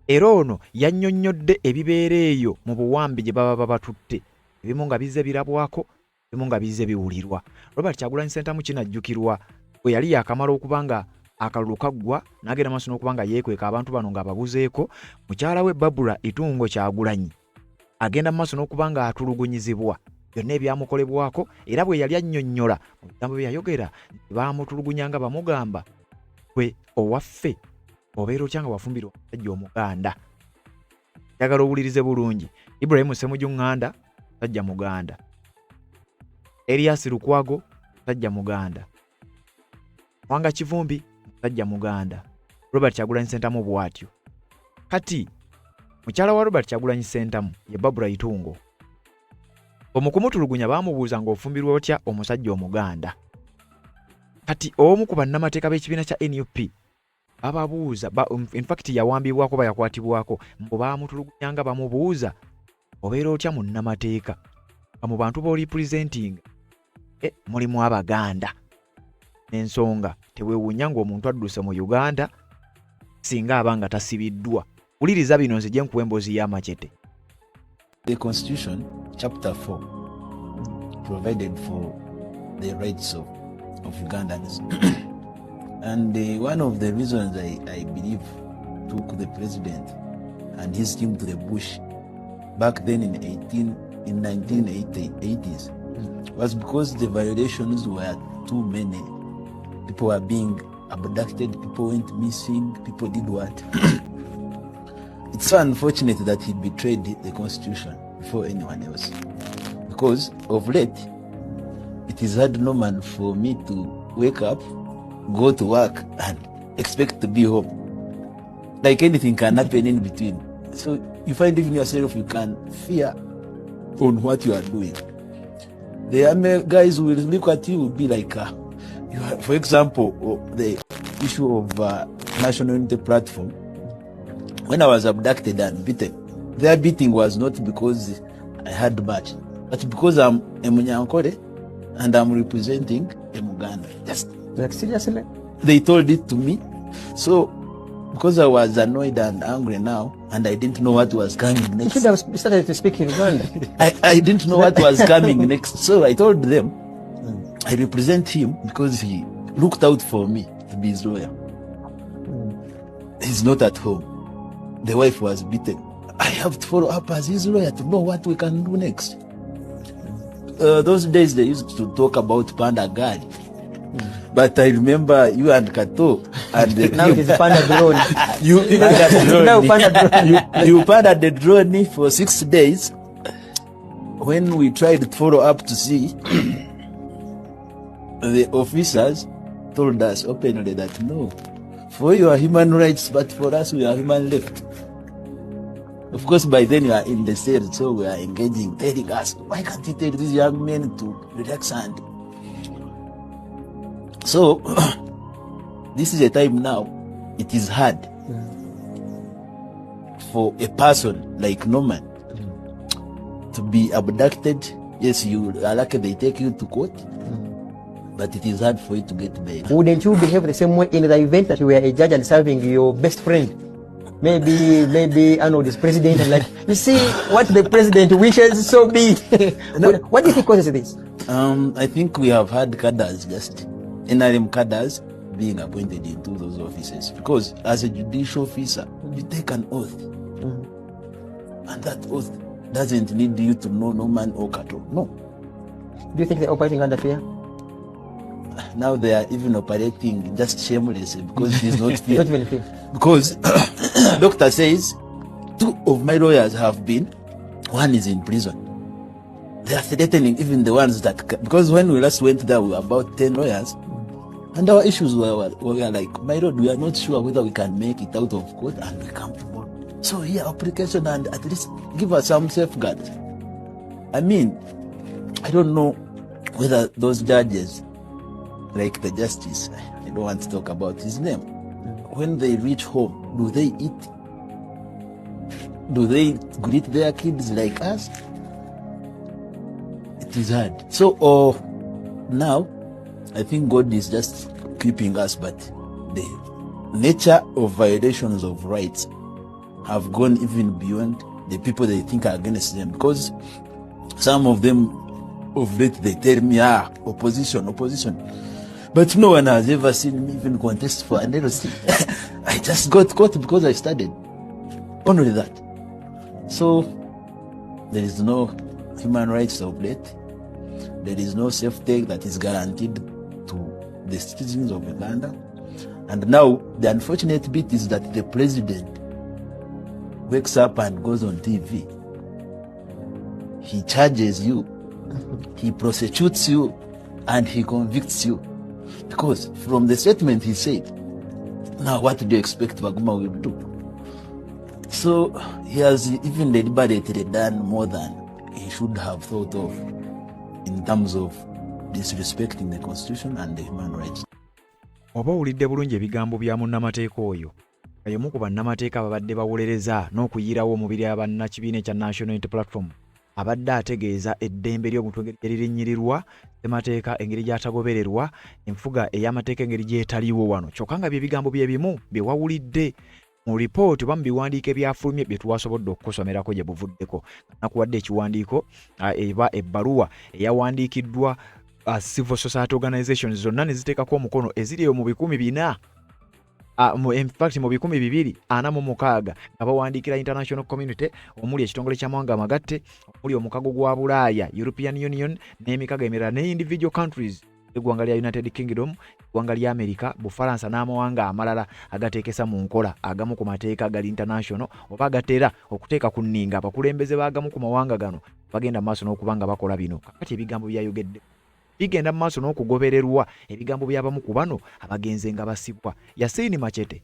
Era ono yannyonnyodde ebibeera eyo mu buwambi gye baba batutte ebimu nga bizze birabwako ebimu nga bizze biwulirwa. Robert Kyagulanyi Ssentamu kinajjukirwa bwe yali yakamala okuba nga akalulu kaggwa n'agenda maaso n'okuba nga yeekweka abantu bano ng'ababuzeeko mukyala we Babula Itungo Kyagulanyi agenda maaso n'okuba nga atulugunyizibwa byonna ebyamukolebwako era bwe yali annyonnyola mu bigambo bye yayogera nti baamutulugunyanga bamugamba gwe owaffe obeera otya nga wafumbirwa omusajja Omuganda. Njagala owulirize bulungi. Ibrahim Ssemujju Nganda musajja Muganda, Erias Lukwago musajja Muganda, Mwanga Kivumbi musajja Muganda, Robert Kyagulanyi Ssentamu bw'atyo. Kati mukyala wa Robert Kyagulanyi Ssentamu ye Babula Itungo omukumutulugunya baamubuuza ng'ofumbirwa otya omusajja Omuganda. Kati omu ku bannamateeka b'ekibiina kya NUP ababuuza in fact yawambibwako bayakwatibwako mbu baamutulugunyanga bamubuuza obeera otya munnamateeka mu bantu b'oli presenting mulimu Abaganda n'ensonga teweewuunya ng'omuntu adduse mu Uganda singa abanga tasibiddwa. Wuliriza bino nzije nkuwa emboozi y'amacete. The Constitution, Chapter 4, provided for the rights of Ugandans. And one of the reasons I believe took the president and his team to the bush back then in 1980s was because the violations were too many. People were being abducted, people went missing, people did what? It's so unfortunate that he betrayed the Constitution before anyone else. Because of late, it is hard normal for me to wake up, go to work, and expect to be home. Like anything can happen in between. So you find even yourself, you can fear on what you are doing. The army guys will look at you, will be like, for example, the issue of National Unity Platform. When I was abducted and beaten, their beating was not because I had much, but because I'm a Munyankore and I'm representing a Muganda. Just like seriously? They told it to me. So because I was annoyed and angry now, and I didn't know what was coming next. You should have started to speak in Uganda. I didn't know what was coming next. So I told them I represent him because he looked out for me to be his lawyer. He's not at home. The wife was beaten. I have to follow up as his lawyer to know what we can do next. Those days they used to talk about Panda Gali. But I remember you and Kato and now it is Panda Drone. You Panda the drone for 6 days when we tried to follow up to see, the officers told us openly that no, for you are human rights, but for us we are human left. Of course, by then we are in the cell, so we are engaging, telling us, why can't you tell these young men to relax and... So, this is a time now, it is hard for a person like Norman to be abducted. Yes, you are lucky they take you to court, but it is hard for you to get bail. Wouldn't you behave the same way in the event that you were a judge and serving your best friend? Maybe Arnold is president and like, you see what the president wishes, so be. What do you think causes this? I think we have had cadres, just NRM cadres being appointed into those offices, because as a judicial officer, you take an oath, and that oath doesn't need you to know no man or cattle. No. Do you think they're operating under fear? Now they are even operating just shamelessly because it is not fear. Not even fear. Because doctor says 2 of my lawyers have been, 1 is in prison. They are threatening even the ones that, because when we last went there, we were about 10 lawyers, and our issues were like, my lord, we are not sure whether we can make it out of court and we come to court. So here, application, and at least give us some safeguards. I mean, I don't know whether those judges, like the justice, I don't want to talk about his name, when they reach home, do they eat? Do they greet their kids like us? It is hard. So now, I think God is just keeping us, but the nature of violations of rights have gone even beyond the people they think are against them, because some of them of late they tell me, opposition, but no one has ever seen me even contest for an LC. I just got caught because I studied, only that. So there is no human rights of late. There is no safety that is guaranteed to the citizens of Uganda. And now the unfortunate bit is that the president wakes up and goes on TV. He charges you, he prosecutes you, and he convicts you. Because from the statement he said, now what do you expect Baguma will do? So he has even deliberately done more than he should have thought of in terms of disrespecting the constitution and the human rights. Oba owulidde bulungi ebigambo bya munnamateeka oyo y'omu ku bannamateeka ababadde bawolereza n'okuyirawo omubiri abannakibiina ekya National Unity Platform abadde ategeeza eddembe ly'omuntu engeri erinnyirirwa ssemateeka engeri gy'atagobererwa enfuga ey'amateeka engeri gy'etaliiwo wano kyokka nga bye bigambo bye bimu bye wawulidde mu ripooti oba mu biwandiiko ebyafulumye bye twasobodde okusomerako gye buvuddeko nakuwadde ekiwandiiko eba ebbaluwa eyawandiikiddwa civil society organizations zonna ne ziteekako omukono eziri mu 400 in fact mu 246 nga bawandiikira international community omuli ekitongole ky'amawanga amagatte omuli omukago gwa Bulaaya European Union n'emikago emirala ne individual countries eggwanga lya United Kingdom, eggwanga lya America, Bufalansa n'amawanga amalala agateekesa mu nkola agamu ku mateeka gali international oba agatera okuteeka ku nninga abakulembeze baagamu ku mawanga gano bagenda maaso n'okubanga bakola bino. Kakati ebigambo byayogedde bigenda mu maaso n'okugobererwa ebigambo by'abamu ku bano abagenze nga basibwa. Yasini Machete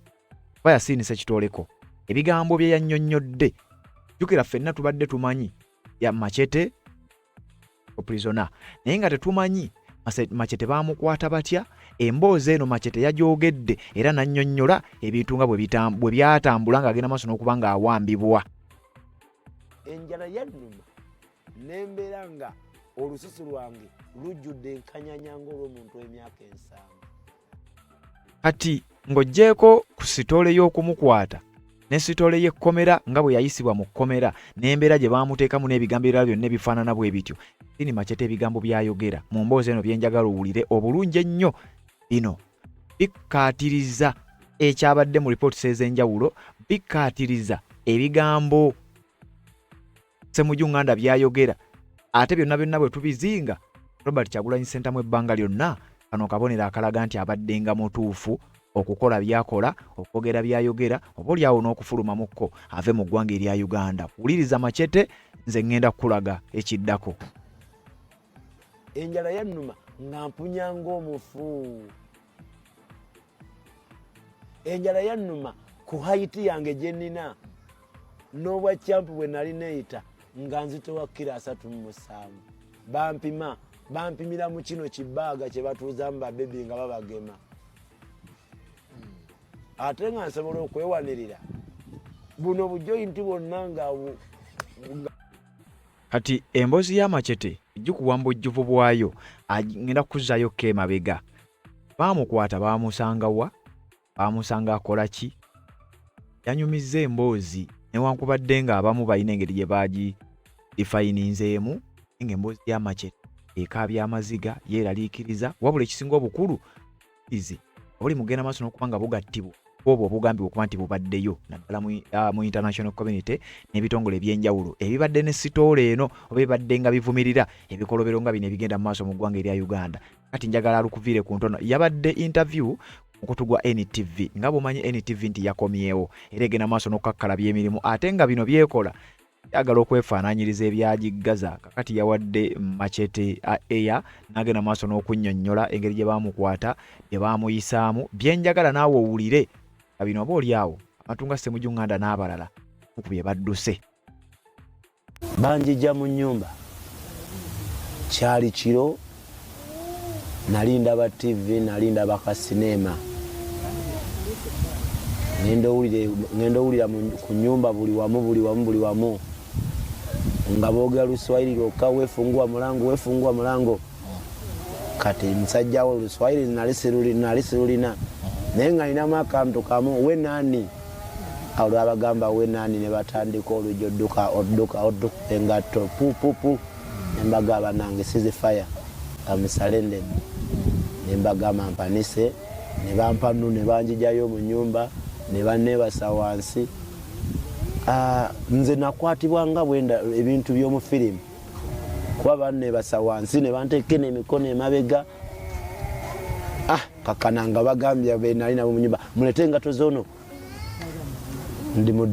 oba Yasini Sekitoleko ebigambo bye yannyonnyodde jjukira ffenna tubadde tumanyi ya Machete prisoner naye nga tetumanyi Machete baamukwata batya, emboozi eno Machete yagyogedde era nannyonnyola ebintu nga bwe byatambula ng'agenda maaso n'okuba ng'awambibwa. Enjala yannuma n'embeera nga olususu lwange lujjudde enkanyanya ng'olw'omuntu w'emyaka 7. Kati ng'oggyeko ku sitole y'okumukwata ne sitole y'ekkomera nga bwe yayisibwa mu kkomera n'embeera gye baamuteekamu n'ebigambo ebirala byonna ebifaanana bwe bityo. Yasini Machete ebigambo byayogera mu mboozi eno bye njagala owulire obulungi ennyo bino bikkaatiriza ekyabadde mu ripooti ez'enjawulo, bikkaatiriza ebigambo Ssemujju Nganda byayogera ate byonna bwe tubizinga Robert Kyagulanyi Ssentamu ebbanga lyonna kano kabonero akalaga nti abaddenga mutuufu okukola byakola, okwogera byayogera, oba olyawo n'okufuluma mukko ave mu ggwanga erya Uganda. Wuliriza Machete nze ngenda kulaga ekiddako. Enjala yannuma nga mpunya ng'omufu. Enjala yannuma ku haiti yange gye nnina n'obwa kyampu bwe nali neeyita nga nzitowa kilo 37. Bampimira mu kino kibaaga kye batuuzamu babebi nga babagema. Ate nga nsobola okwewanirira buno bujoyinti bwonna nga kati emboozi y'amacete ejjikuwa mu bujjuvu bwayo agenda kuzzayo emabega. Baamukwata baamusangawa, baamusanga akola ki? Yanyumizza emboozi newankubadde nga abamu balina engeri gye baagidifayinizeemu ng'emboozi y'amacete ekaabya amaziga yeeraliikiriza, wabula ekisinga obukulu izi obuli mugenda maaso n'okuba nga bugattibwa obwo obugambibwa okuba nti bubaddeyo naddala mu international community n'ebitongole ebyenjawulo ebibadde ne sitoole eno oba ebibadde nga bivumirira ebikolobero nga bino ebigenda mu maaso mu ggwanga erya Uganda. Kati njagala alukuviire ku ntono. Yabadde interview mukutu gwa NTV nga bw'omanyi NTV nti yakomyewo era egenda maaso n'okukakkalabya emirimu ate nga bino byekola yagala okwefaanaanyiriza ebyagiggaza. Kakati yawadde Machete Air n'agenda maaso n'okunnyonnyola engeri gye baamukwata bye baamuyisaamu. Bye njagala naawe owulire nga bino oba oli awo abantu nga Ssemujju Nganda n'abalala ku bye badduse. banjija mu nnyumba kyali kiro nali ndaba TV nali ndaba ka sinema ngenda owulira ku nnyumba buli wamu nga boogera Luswahili lwokka weefungua mulango kati musajja wo Luswahili nali sirulina naye nga ninamu akantu kamu we nani awo abagamba we nani ne batandika olujja odduka engatto pupupu ne mbagamba nange sizi fire amusalende ne mbagamba mpanise ne bampanu ne banjijayo mu nyumba ne banneebasa wansi. Nze nakwatibwa nga bwenda ebintu by'omu firimu kuba banneebasa wansi ne banteeka n'emikono emabega. Kakananga bagambya be nali nabo mu nyumba mulete engato zoono ndi mu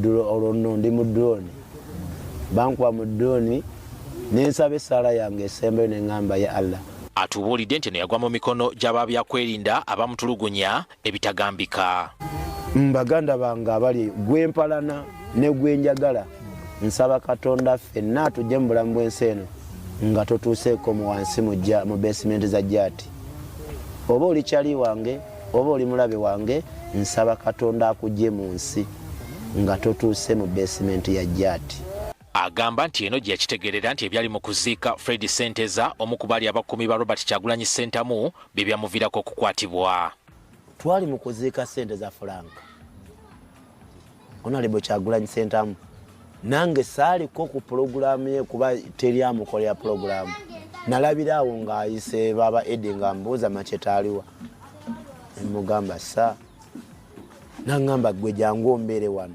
drone bankuba mu drone nensaba essaala yange esembayo ne ngamba ya Allah. Atubuulidde nti yagwa mu mikono gy'ababyakwerinda abamutulugunya ebitagambika. Baganda bange abali gwempalana ne gwenjagala nsaba Katonda ffenna tujje mu bulamu bw'ensi eno nga totuuseeko mu wansi mu basement za Jati. Oba oli kyali wange oba oli mulabe wange nsaba Katonda akujje mu nsi nga totuuse mu basement ya Jati. Agamba nti eno gye yakitegeerera nti ebyali mu kuziika Fred Senteza omu ku baali abakumi ba Robert Kyagulanyi Ssentamu bye byamuviirako okukwatibwa. Twali mu kuziika Senteza Frank Honorable Kyagulanyi Ssentamu nange saaliko ku pulogulaamu ye kuba teri amukolera pulogulaamu. Nalabirawo ng'ayise baba Eddie nga mbuuza Machete aliwa mugamba sa nangamba gwe jangu ombeere wano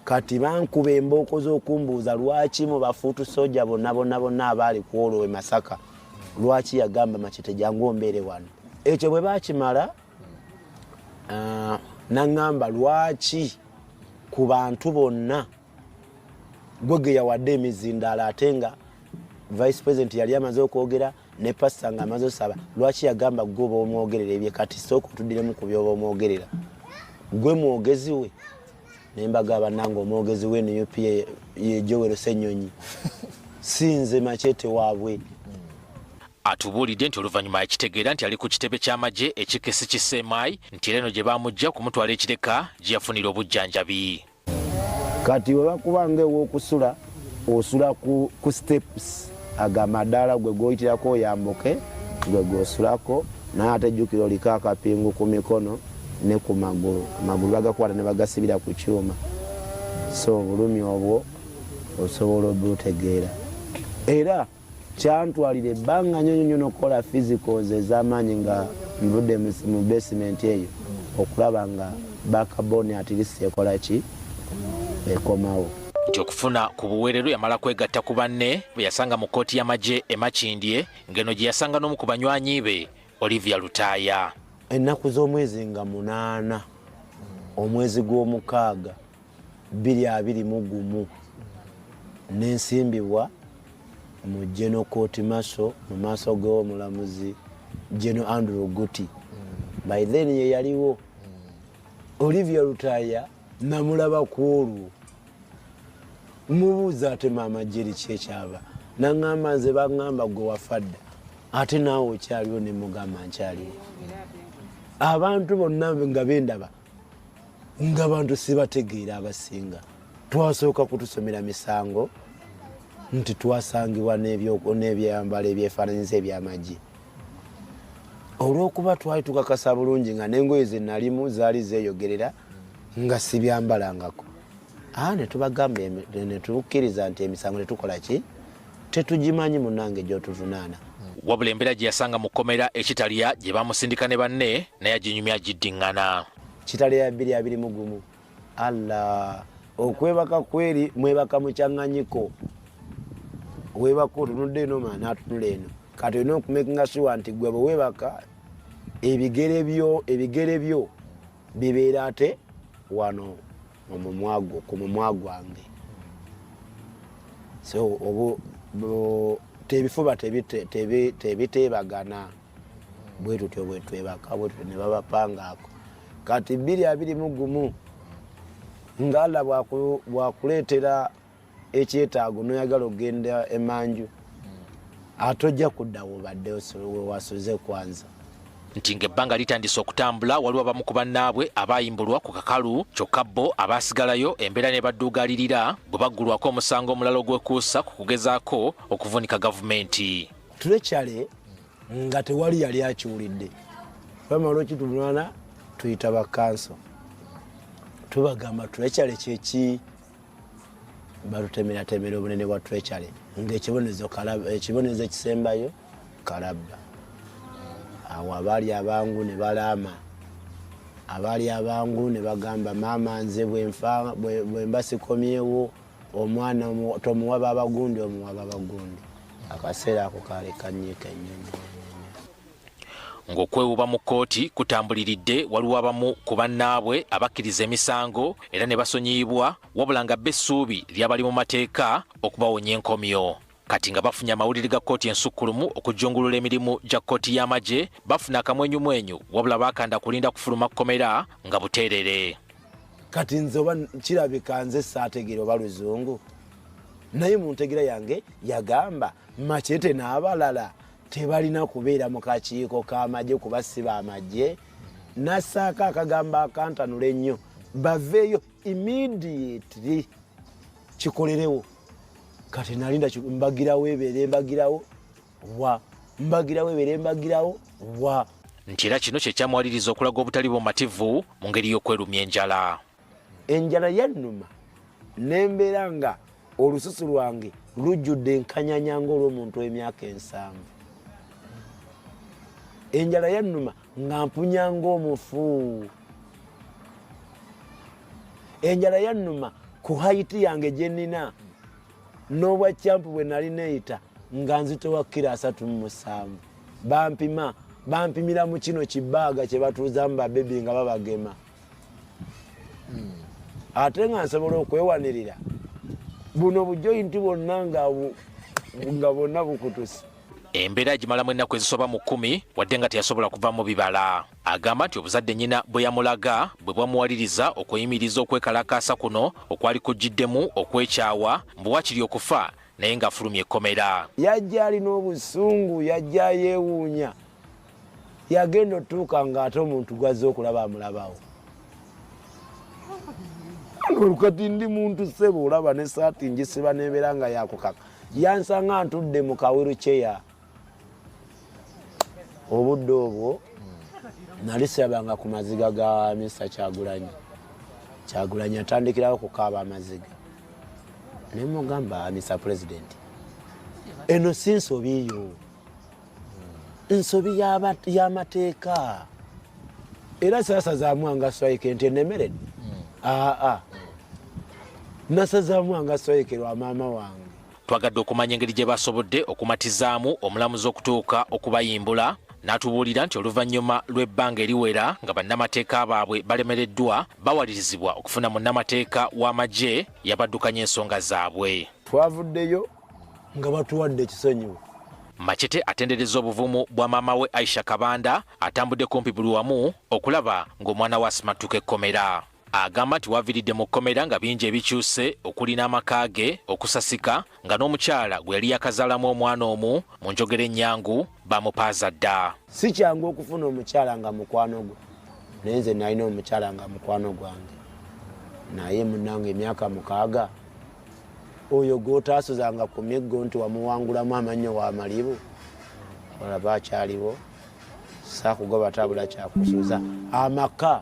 kati bankuba embooko z'okumbuuza lwaki mu bafuutu soja bonna abaali ku olwo e Masaka lwaki yagamba Machete jangu ombeere wano. Ekyo bwe baakimala nangamba lwaki ku bantu bonna gwe yawadde emizindaalo ate nga Vice President yali amaze okwogera ne pastor nga amaze osaba lwaki yagamba gwe oba omwogerera ebye kati sooka otuddiremu ku byoba omwogerera gwe mwogezi we ne mbagamba nange omwogezi we ne UPA ye Joel Ssenyonyi sinze Machete waabwe. Atubuulidde nti oluvannyuma yakitegeera nti ali ku kitebe ky'amagye ekikesi kiseemayi nti eno gye baamujja kumutwala ekireka gye yafunira obujjanjabi. Kati we bakubanga ew'okusula osula ku steps agamadaala gwe goyitirako oyambuke gwe gosulako n'ate jjukira oliko akapingu ku mikono ne ku magulu bagakwata ne bagasibira ku kyuma so obulumi obwo osobola obutegeera. Era kyantwalira ebbanga nnyonyo n'okukola physicals ez'amaanyi nga nvudde mu basement eyo okulaba nga backbone at least ekola ki ekomawo. Nti okufuna ku buweerero yamala kwegatta ku banne bwe yasanga mu kkooti y'amagye e Makindye ng'eno gye yasanga n'omu ku banywanyi be Olivia Lutaaya. Ennaku z'omwezi nga 8 omwezi gw'omukaaga 2021 nensimbibwa mu General Court Marshal mu maaso g'omulamuzi General Andrew Guti. By then ye yaliwo Olivia Lutaya namulaba kwolwo mubuuza ate maama Jerry kyekyaba naŋŋamba nze baŋŋamba gwe wafadda ate naawe okyaliwo ne mugamba nkyaliwo. Abantu bonna nga bendaba ng'abantu sibategeera abasinga. Twasooka kutusomera misango nti twasangibwa n'ebyambalo ebyefaananyiza eby'amagye. Olw'okuba twali tukakasa bulungi nga n'engoye ze nalimu zaali zeeyogerera nga sibyambalangako. Ne tubagamba ne tukkiriza nti emisango tetukola ki tetugimanyi munnange gy'otuvunaana. Wabula embeera gye yasanga mu kkomera ekitalya gye bamusindika ne banne naye aginyumya agiddiŋŋana. Kitalya 221 Allah okwebaka kweri mwebaka mu kyaŋŋanyiko. Webaka otunudde eno maana atunula eno kati olina okumakinga sure nti gwe bwe webaka ebigere byo bibeera ate wano ku mumwa gwange. So tebifuba tebiteebagana bwe tutyo bwe twebaka bwe tutyo ne babapangaako. Kati 221 nga Allah bwakuleetera ekyetaago noyagala ogenda emanju atojja kuddawo badde wasuze kwanza. Nti ng'ebbanga litandise okutambula waliwo abamu ku bannaabwe abaayimbulwa ku kakalu kyokka bo abaasigalayo embeera ne baddugalirira bwe baggulwako omusango omulala ogwekuusa ku kugezaako okuvunika gavumenti. Tulekyale nga tewali yali akiwulidde bamala okituvunaana tuyita bakanso tubagamba tulekyale kyeki balutemeratemera obunene bwa tulekyale ng'ekibonezo ekisembayo kalabba. Awo abaali abangu ne balaama abaali abangu ne bagamba maama nze bwe mba sikomyewo omwana tomuwaba abagundi omuwaba abagundi. Akaseera ako kaaleka nnyiika ennyonyi. Ng'okwewuba mu kkooti kutambuliridde waliwo abamu ku bannaabwe abakkiriza emisango era ne basonyiyibwa wabula nga b'essuubi ly'abali mu mateeka okubawonya enkomyo. Kati nga bafunye amawulire ga kkooti ensukkulumu okujjungulula emirimu gya kkooti y'amagye bafuna akamwenyumwenyu wabula baakanda kulinda kufuluma kkomera nga buteerere. Kati nze oba kirabika nze saategeera oba luzungu naye mu ntegeera yange yagamba Machete n'abalala tebalina kubeera mu kakiiko k'amagye kuba si b'amagye. Nassaako akagambo akantanula ennyo baveeyo immediately kikolerewo. Kati nalinda mbagirawo ebeere mbagirawo wa. Nti era kino kye kyamwaliriza okulaga obutali bumativu mu ngeri y'okwerumya enjala. Enjala yannuma nembeera nga olususu lwange lujjudde enkanyanya ng'olw'omuntu w'emyaka 7. Enjala yannuma nga mpunya ng'omufu. Enjala yannuma ku hayiti yange gye nnina n'obwa kyampu bwe nali neeyita nga nzitowa kilo 37. Bampimira mu kino kibaaga kye batuuzamu babebi nga babagema. Ate nga nsobola okwewanirira buno bujoyinti bwonna nga bonna bukutuse. Embeera gimalamu ennaku ezisoba mu 10 wadde nga teyasobola kuvamu bibala. Agamba nti obuzadde nnyina bwe yamulaga bwe bwamuwaliriza okweyimiriza okwekalakaasa kuno okwali kujjiddemu okwekyawa mbu wakiri okufa naye ng'afulumya ekkomera. Yajja alina obusungu, yajja yeewuunya, yagenda otuuka ng'ate omuntu gwazze okulaba amulabawo. Olukati ndi muntu ssebo olaba ne saati njisiba n'ebeera nga yakukaka yansanga ntudde mu kaweru kyeya. Obudde obwo nali sirabanga ku maziga ga Mr. Kyagulanyi atandikirawo kukaaba amaziga. Ne mugamba Mr. President eno si nsobi yo, nsobi y'amateeka era sasazaamu anga swayike nti enemeredde. Nasazaamu anga swayike lwa maama wange. Twagadde okumanya engeri gye basobodde okumatizaamu omulamuzi okutuuka okubayimbula n'atubuulira nti oluvannyuma lw'ebbanga eriwera nga bannamateeka baabwe balemereddwa bawalirizibwa okufuna munnamateeka w'amagye yabaddukanya ensonga zaabwe. Twavuddeyo nga batuwadde ekisonyiwo. Machete atendereza obuvumu bwa maama we Aisha Kabanda atambudde kumpi buli wamu okulaba ng'omwana we asimatuka ekkomera. Agamba nti waviridde mu kkomera nga bingi ebikyuse okuli n'amaka ge okusasika nga n'omukyala gwe yali yakazaalamu omwana omu mu njogera ennyangu bamupaaza dda. Si kyangu okufuna omukyala nga mukwano gwe, naye nze nalina omukyala nga mukwano gwange, naye munnange emyaka 6 oyo gw'otaasozanga ku miggo nti wamuwangulamu amannyo w'amalibu olaba akyaliwo, saakugoba tabula kyakusuuza amaka.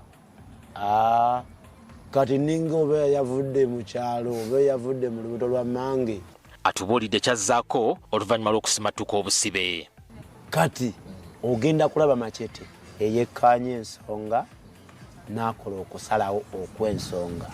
Kati ninga oba yavudde mu kyalo oba yavudde mu lubuto lwa mmange. Atubuulidde kyazzaako oluvannyuma lw'okusimatuka obusibe. Kati ogenda kulaba Machete eyekkaanya ensonga n'akola okusalawo okw'ensonga.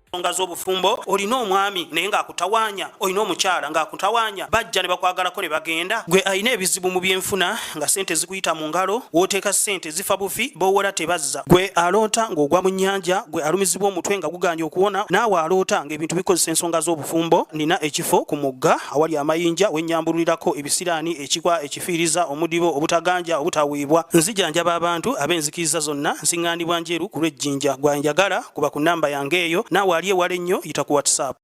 Ensonga z'obufumbo olina omwami naye ng'akutawaanya, olina omukyala ng'akutawaanya, bajja ne bakwagalako ne bagenda. Gwe alina ebizibu mu byenfuna nga ssente zikuyita mu ngalo, w'oteeka ssente zifa bufi b'owola tebazza. Gwe aloota ng'ogwa mu nnyanja, gwe alumizibwa omutwe nga guganja okuwona, naawe aloota ng'ebintu bikozesa ensonga z'obufumbo. Nina ekifo ku mugga awali amayinja wennyambululirako ebisiraani, ekikwa, ekifiiriza, omudibo, obutaganja, obutawiibwa. Nzijanjaba abantu ab'enzikiriza zonna, nsiŋŋaanibwa njeru ku lw'ejjinja. Gwanjagala kuba ku nnamba yange eyo, naawe ali ewala ennyo yita ku WhatsApp.